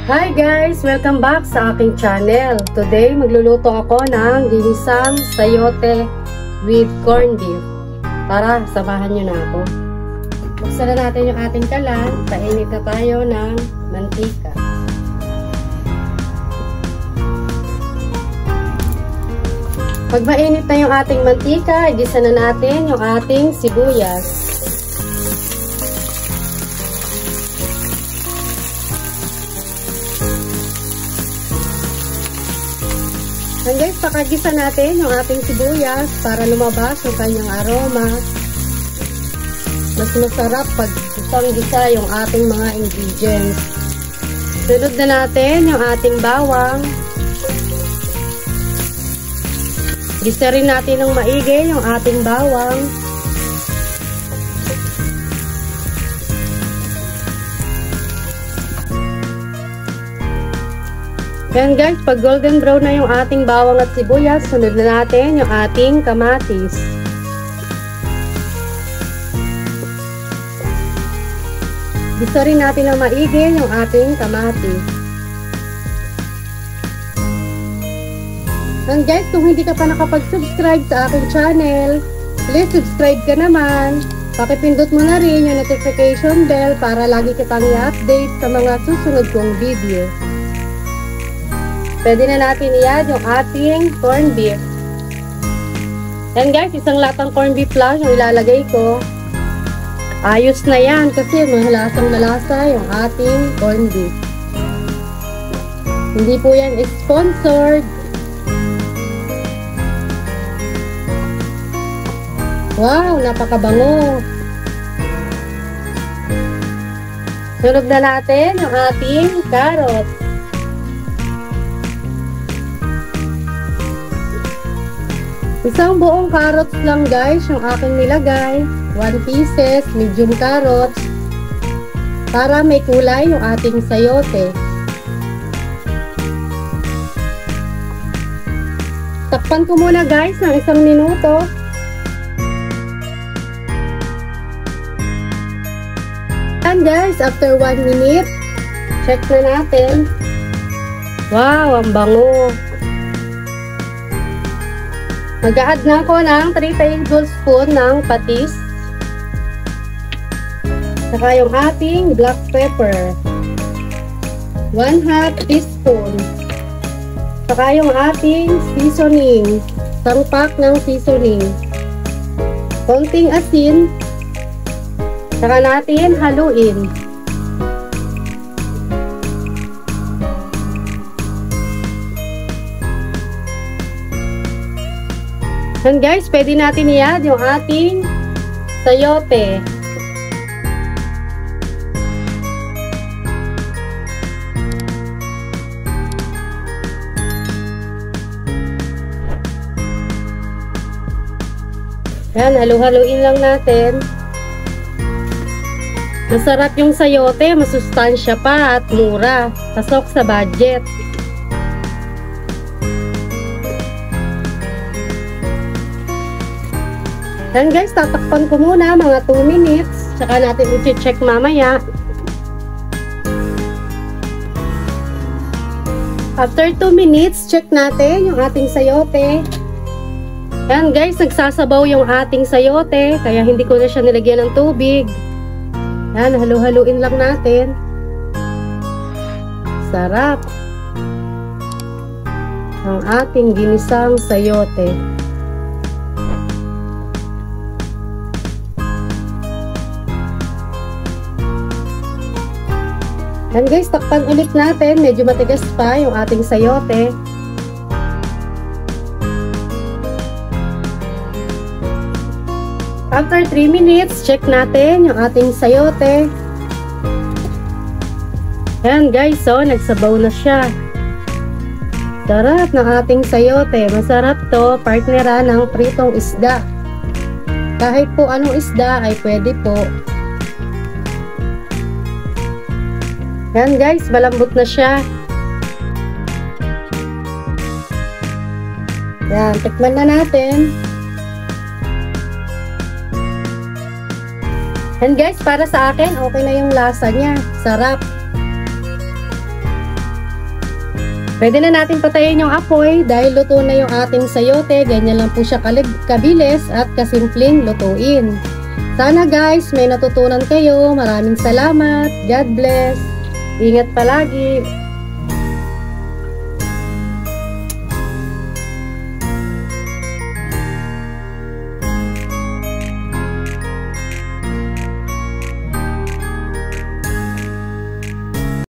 Hi guys! Welcome back sa aking channel. Today, magluluto ako ng ginisang sayote with corned beef. Tara, samahan nyo na ako. Buksan na natin yung ating kalan. Painit na tayo ng mantika. Pag mainit na yung ating mantika, igisa na natin yung ating sibuyas. And guys, pakagisa natin yung ating sibuyas para lumabas yung kanyang aroma. Mas masarap pag isang-gisa yung ating mga ingredients. Sunod na natin yung ating bawang. Gisa rin natin ng maigi yung ating bawang. Yan guys, pag golden brown na yung ating bawang at sibuyas, sunod na natin yung ating kamatis. Gisa rin natin ng maigi yung ating kamatis. And guys, kung hindi ka pa nakapag-subscribe sa aking channel, please subscribe ka naman. Pakipindot mo na rin yung notification bell para lagi kitang i-update sa mga susunod kong video. Pwede na natin i-add yung ating corned beef. Yan guys, isang latang corned beef lang yung ilalagay ko. Ayos na yan kasi malasang malasa yung ating corned beef. Hindi po yan sponsored. Wow, napakabango. Sunod na natin yung ating carrot. Isang buong carrots lang guys yung aking nilagay. 1 pieces, medium carrots. Para may kulay yung ating sayote. Takpan ko muna guys ng 1 minuto. And guys, after 1 minute, check na natin. Wow, ang bango. Mag-a-add na ako ng 3 tablespoon ng patis. Saka yung ating black pepper. 1/2 teaspoon. Saka yung ating seasoning. 1 pack ng seasoning. Konting asin. Saka natin haluin. And guys, pwede natin i-add yung ating sayote. Yan, halu-haluin lang natin. Masarap yung sayote, masustansya pa at mura. Pasok sa budget. Yan guys, tatakpan ko muna mga 2 minutes. Tsaka natin i-check mamaya. After 2 minutes, check natin yung ating sayote. Yan guys, nagsasabaw yung ating sayote. Kaya hindi ko na siya nilagyan ng tubig. Yan, halu-haluin lang natin. Sarap. Ang ating ginisang sayote. And guys, takpan ulit natin. Medyo matigas pa yung ating sayote. After 3 minutes, check natin yung ating sayote. Yan guys, so nagsabaw na siya. Sarap ng ating sayote. Masarap to, partnera ng pritong isda. Kahit po anong isda ay pwede po. Yan guys, malambot na siya. Yan, tikman na natin. And guys, para sa akin, okay na yung lasa niya. Sarap. Pwede na natin patayin yung apoy dahil luto na yung ating sayote. Ganyan lang po siya kabilis at kasimpleng lutuin. Sana guys, may natutunan kayo. Maraming salamat. God bless. Ingat palagi.